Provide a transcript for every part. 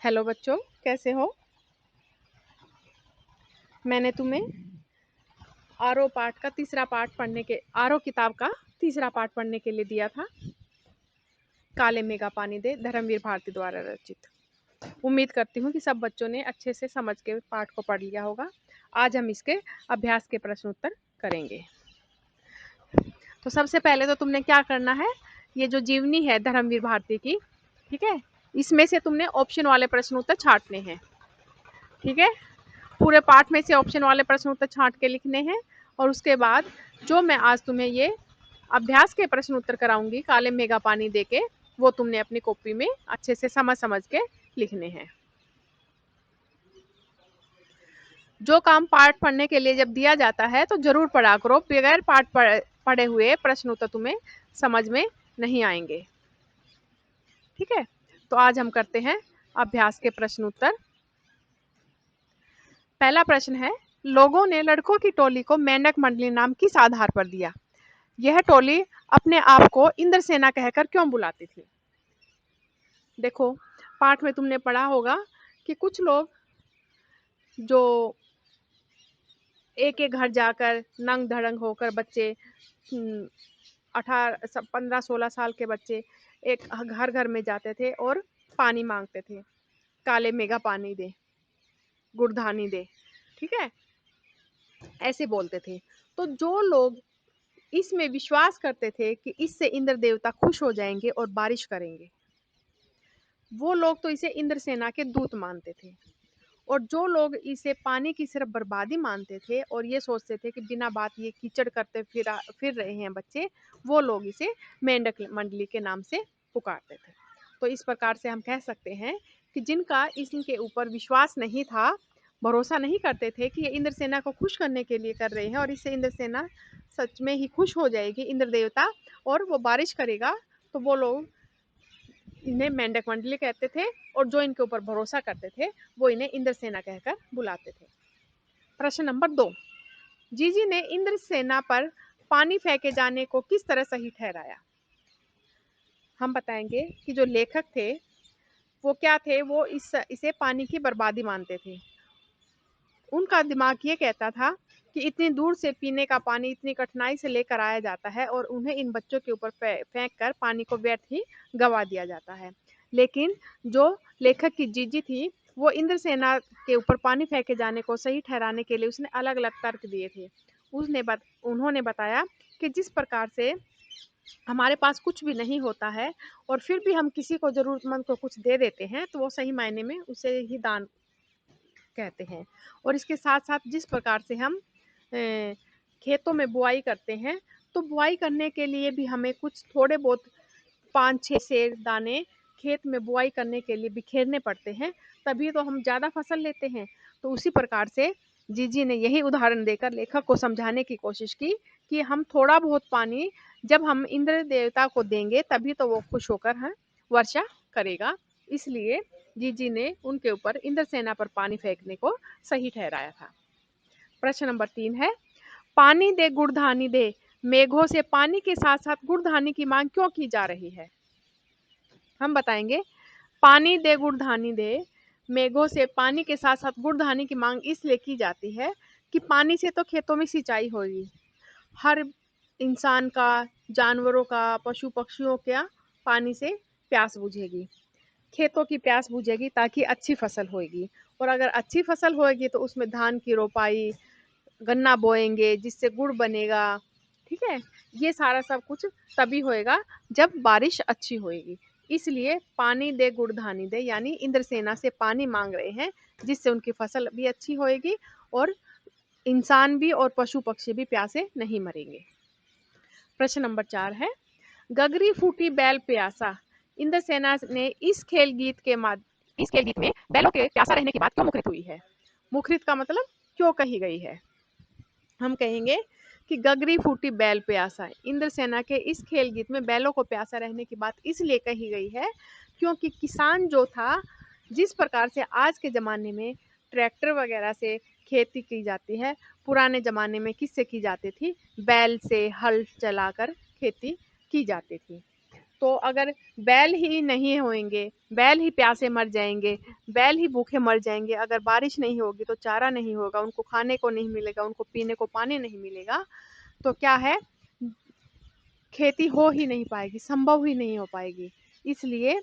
Hello बच्चों, कैसे हो। मैंने तुम्हें आरो पाठ का तीसरा पाठ पढ़ने के आरो किताब का तीसरा पाठ पढ़ने के लिए दिया था। काले मेघा पानी दे, धर्मवीर भारती द्वारा रचित। उम्मीद करती हूँ कि सब बच्चों ने अच्छे से समझ के पाठ को पढ़ लिया होगा। आज हम इसके अभ्यास के प्रश्न उत्तर करेंगे। तो सबसे पहले तो तुमने क्या करना है, ये जो जीवनी है धर्मवीर भारती की, ठीक है, इसमें से तुमने ऑप्शन वाले प्रश्न उत्तर छांटने हैं। ठीक है, पूरे पाठ में से ऑप्शन वाले प्रश्न उत्तर छांट के लिखने हैं। और उसके बाद जो मैं आज तुम्हें ये अभ्यास के प्रश्न उत्तर कराऊंगी काले मेघा पानी देके, वो तुमने अपनी कॉपी में अच्छे से समझ समझ के लिखने हैं। जो काम पाठ पढ़ने के लिए जब दिया जाता है तो जरूर पढ़ा करो, बगैर पाठ पढ़े हुए प्रश्न उत्तर तुम्हें समझ में नहीं आएंगे। ठीक है, तो आज हम करते हैं अभ्यास के प्रश्न उत्तर। पहला प्रश्न है, लोगों ने लड़कों की टोली को मेंढक मंडली नाम किस आधार पर दिया। यह टोली अपने आप को इंद्रसेना कहकर क्यों बुलाती थी। देखो, पाठ में तुमने पढ़ा होगा कि कुछ लोग जो एक एक घर जाकर नंग धड़ंग होकर बच्चे 15-16 साल के बच्चे एक घर घर में जाते थे और पानी मांगते थे, काले मेघा पानी दे, गुड़धानी दे। ठीक है, ऐसे बोलते थे। तो जो लोग इसमें विश्वास करते थे कि इससे इंद्र देवता खुश हो जाएंगे और बारिश करेंगे, वो लोग तो इसे इंद्र सेना के दूत मानते थे। और जो लोग इसे पानी की सिर्फ बर्बादी मानते थे और ये सोचते थे कि बिना बात ये कीचड़ करते फिर रहे हैं बच्चे, वो लोग इसे मेंढक मंडली के नाम से पुकारते थे। तो इस प्रकार से हम कह सकते हैं कि जिनका इनके ऊपर विश्वास नहीं था, भरोसा नहीं करते थे कि ये इंद्र सेना को खुश करने के लिए कर रहे हैं और इससे इंद्र सेना सच में ही खुश हो जाएगी, इंद्र देवता, और वो बारिश करेगा, तो वो लोग इन्हें मेंढक मंडली कहते थे। और जो इनके ऊपर भरोसा करते थे वो इन्हें इंद्र सेना कहकर बुलाते थे। प्रश्न नंबर 2, जीजी ने इंद्र सेना पर पानी फेंके जाने को किस तरह सही ठहराया। हम बताएंगे कि जो लेखक थे वो क्या थे, वो इसे पानी की बर्बादी मानते थे। उनका दिमाग ये कहता था कि इतनी दूर से पीने का पानी इतनी कठिनाई से लेकर आया जाता है और उन्हें इन बच्चों के ऊपर फेंक कर पानी को व्यर्थ ही गवा दिया जाता है। लेकिन जो लेखक की जीजी थी, वो इंद्र सेना के ऊपर पानी फेंके जाने को सही ठहराने के लिए उसने अलग अलग तर्क दिए थे। उन्होंने बताया कि जिस प्रकार से हमारे पास कुछ भी नहीं होता है और फिर भी हम किसी को जरूरतमंद को कुछ दे देते हैं, तो वो सही मायने में उसे ही दान कहते हैं। और इसके साथ साथ जिस प्रकार से हम खेतों में बुआई करते हैं, तो बुआई करने के लिए भी हमें कुछ थोड़े बहुत 5-6 सेर दाने खेत में बुआई करने के लिए बिखेरने पड़ते हैं, तभी तो हम ज़्यादा फसल लेते हैं। तो उसी प्रकार से जीजी ने यही उदाहरण देकर लेखक को समझाने की कोशिश की कि हम थोड़ा बहुत पानी जब हम इंद्र देवता को देंगे तभी तो वो खुश होकर वर्षा करेगा। इसलिए जीजी ने उनके ऊपर इंद्र सेना पर पानी फेंकने को सही ठहराया था। प्रश्न नंबर 3 है, पानी दे गुड़धानी दे, मेघों से पानी के साथ साथ गुड़धानी की मांग क्यों की जा रही है। हम बताएंगे, पानी दे गुड़धानी दे, मेघों से पानी के साथ साथ गुड़धानी की मांग इसलिए की जाती है कि पानी से तो खेतों में सिंचाई होगी, हर इंसान का, जानवरों का, पशु पक्षियों का पानी से प्यास बुझेगी, खेतों की प्यास बुझेगी ताकि अच्छी फसल होगी। और अगर अच्छी फसल होगी तो उसमें धान की रोपाई, गन्ना बोएंगे जिससे गुड़ बनेगा। ठीक है, ये सारा सब कुछ तभी होएगा जब बारिश अच्छी होएगी। इसलिए पानी दे गुड़धानी दे, यानी इंद्र सेना से पानी मांग रहे हैं जिससे उनकी फसल भी अच्छी होएगी और इंसान भी और पशु पक्षी भी प्यासे नहीं मरेंगे। प्रश्न नंबर 4 है, गगरी फूटी बैल प्यासा, इंद्र सेना ने इस खेल गीत में बैलों के प्यासा रहने की बात क्यों मुखरित हुई है। मुखरित का मतलब क्यों कही गई है। हम कहेंगे कि गगरी फूटी बैल प्यासा, इंद्र सेना के इस खेल गीत में बैलों को प्यासा रहने की बात इसलिए कही गई है क्योंकि किसान जो था, जिस प्रकार से आज के ज़माने में ट्रैक्टर वगैरह से खेती की जाती है, पुराने ज़माने में किससे की जाती थी, बैल से हल चलाकर खेती की जाती थी। तो अगर बैल ही नहीं होंगे, बैल ही प्यासे मर जाएंगे, बैल ही भूखे मर जाएंगे, अगर बारिश नहीं होगी तो चारा नहीं होगा, उनको खाने को नहीं मिलेगा, उनको पीने को पानी नहीं मिलेगा, तो क्या है, खेती हो ही नहीं पाएगी, संभव ही नहीं हो पाएगी। इसलिए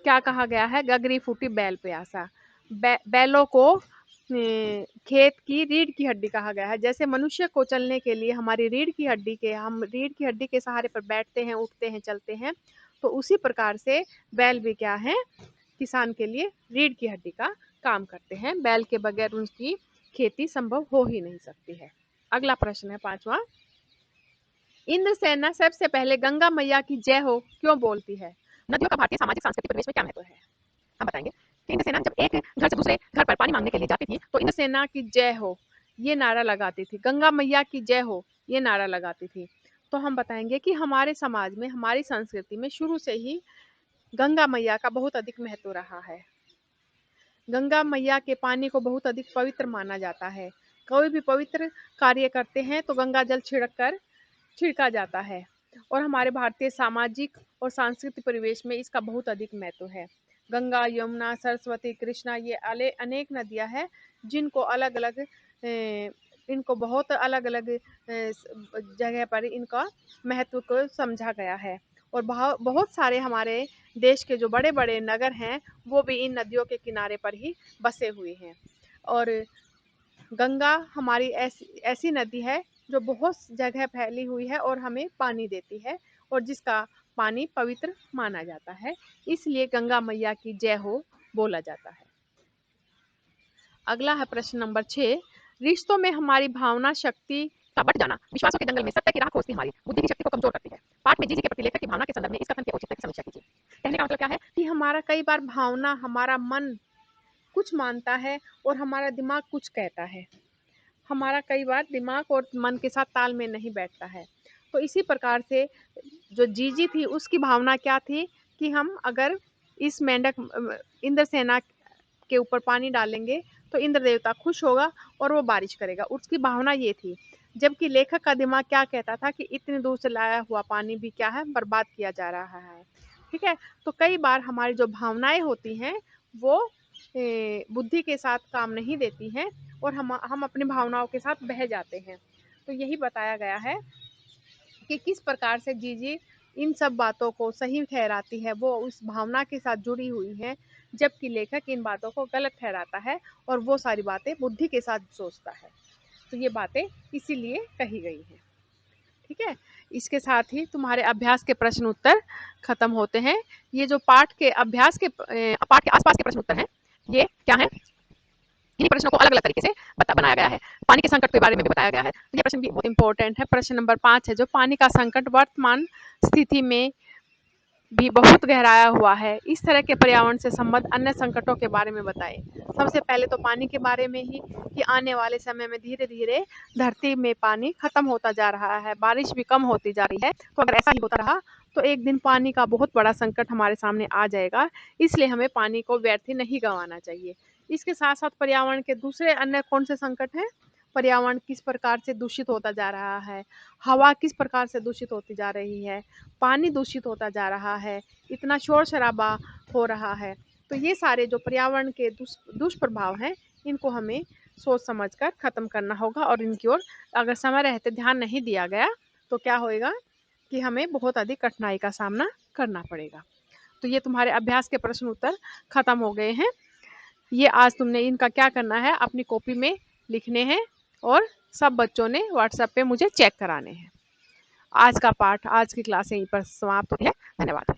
क्या कहा गया है, गगरी फूटी बैल प्यासा। बैलों को खेत की रीढ़ की हड्डी कहा गया है। जैसे मनुष्य को चलने के लिए हमारी हम रीढ़ की हड्डी के सहारे पर बैठते हैं, उठते हैं, चलते हैं, तो उसी प्रकार से बैल भी क्या है, किसान के लिए रीढ़ की हड्डी का काम करते हैं। बैल के बगैर उनकी खेती संभव हो ही नहीं सकती है। अगला प्रश्न है 5वां, इंद्रसेना सबसे पहले गंगा मैया की जय हो क्यों बोलती है? नदियों का भारतीय सामाजिक सांस्कृतिक परिवेश में क्या महत्व है? हम बताएंगे कि इंद्रसेना जब एक घर से दूसरे घर पर पानी मांगने के लिए जाती थी तो इंद्रसेना की जय हो ये नारा लगाती थी, गंगा मैया की जय हो ये नारा लगाती थी। तो हम बताएंगे कि हमारे समाज में, हमारी संस्कृति में शुरू से ही गंगा मैया का बहुत अधिक महत्व रहा है। गंगा मैया के पानी को बहुत अधिक पवित्र माना जाता है। कोई भी पवित्र कार्य करते हैं तो गंगा जल छिड़का जाता है, और हमारे भारतीय सामाजिक और सांस्कृतिक परिवेश में इसका बहुत अधिक महत्व है। गंगा, यमुना, सरस्वती, कृष्णा ये अनेक नदियां हैं जिनको अलग अलग इनको बहुत अलग अलग जगह पर इनका महत्व को समझा गया है, और बहुत सारे हमारे देश के जो बड़े बड़े नगर हैं वो भी इन नदियों के किनारे पर ही बसे हुए हैं। और गंगा हमारी ऐसी नदी है जो बहुत जगह फैली हुई है और हमें पानी देती है, और जिसका पानी पवित्र माना जाता है, इसलिए गंगा मैया की जय हो बोला जाता है। अगला है प्रश्न नंबर 6, रिश्तों में हमारी भावना शक्ति का बट जाना विश्वासों के दंगल में सत्य की राह खोजती हमारी बुद्धि की शक्ति को कमजोर करती है। पाठ में जीजी के प्रति लेखक की भावना के संदर्भ में इस कथन के औचित्य की समीक्षा कीजिए। कहने का मतलब क्या है कि हमारा कई बार भावना, हमारा मन कुछ मानता है और हमारा दिमाग कुछ कहता है। हमारा कई बार दिमाग और मन के साथ तालमेल नहीं बैठता है। तो इसी प्रकार से जो जीजी थी उसकी भावना क्या थी कि हम अगर इस मेंढक इंद्रसेना के ऊपर पानी डालेंगे तो इंद्र देवता खुश होगा और वो बारिश करेगा, उसकी भावना ये थी। जबकि लेखक का दिमाग क्या कहता था कि इतनी दूर से लाया हुआ पानी भी क्या है, बर्बाद किया जा रहा है। ठीक है, तो कई बार हमारी जो भावनाएं होती हैं वो बुद्धि के साथ काम नहीं देती हैं और हम अपनी भावनाओं के साथ बह जाते हैं। तो यही बताया गया है कि किस प्रकार से जीजी इन सब बातों को सही ठहराती है, वो उस भावना के साथ जुड़ी हुई है, जबकि लेखक इन बातों को गलत ठहराता है और वो सारी बातें बुद्धि के साथ सोचता है। तो ये बातें इसीलिए कही गई हैं। ठीक है, इसके साथ ही तुम्हारे अभ्यास के प्रश्न उत्तर खत्म होते हैं। ये जो पाठ के आसपास के प्रश्न उत्तर हैं, ये क्या है, इन्हीं प्रश्नों को अलग अलग तरीके से बनाया गया है। पानी के संकट के बारे में भी बताया गया है, ये प्रश्न भी बहुत इंपॉर्टेंट है। प्रश्न नंबर 5 है जो पानी का संकट वर्तमान स्थिति में भी बहुत गहराया हुआ है, इस तरह के पर्यावरण से संबद्ध अन्य संकटों के बारे में बताएं। सबसे पहले तो पानी के बारे में ही कि आने वाले समय में धीरे धीरे धरती में पानी खत्म होता जा रहा है, बारिश भी कम होती जा रही है। तो अगर ऐसा ही होता रहा तो एक दिन पानी का बहुत बड़ा संकट हमारे सामने आ जाएगा, इसलिए हमें पानी को व्यर्थ नहीं गंवाना चाहिए। इसके साथ साथ पर्यावरण के दूसरे अन्य कौन से संकट हैं, पर्यावरण किस प्रकार से दूषित होता जा रहा है, हवा किस प्रकार से दूषित होती जा रही है, पानी दूषित होता जा रहा है, इतना शोर शराबा हो रहा है। तो ये सारे जो पर्यावरण के दुष्प्रभाव हैं इनको हमें सोच समझकर खत्म करना होगा, और इनकी ओर अगर समय रहते ध्यान नहीं दिया गया तो क्या होएगा कि हमें बहुत अधिक कठिनाई का सामना करना पड़ेगा। तो ये तुम्हारे अभ्यास के प्रश्न उत्तर खत्म हो गए हैं। ये आज तुमने इनका क्या करना है, अपनी कॉपी में लिखने हैं और सब बच्चों ने व्हाट्सएप पे मुझे चेक कराने हैं। आज का पाठ, आज की क्लास यहीं पर समाप्त होती है। धन्यवाद।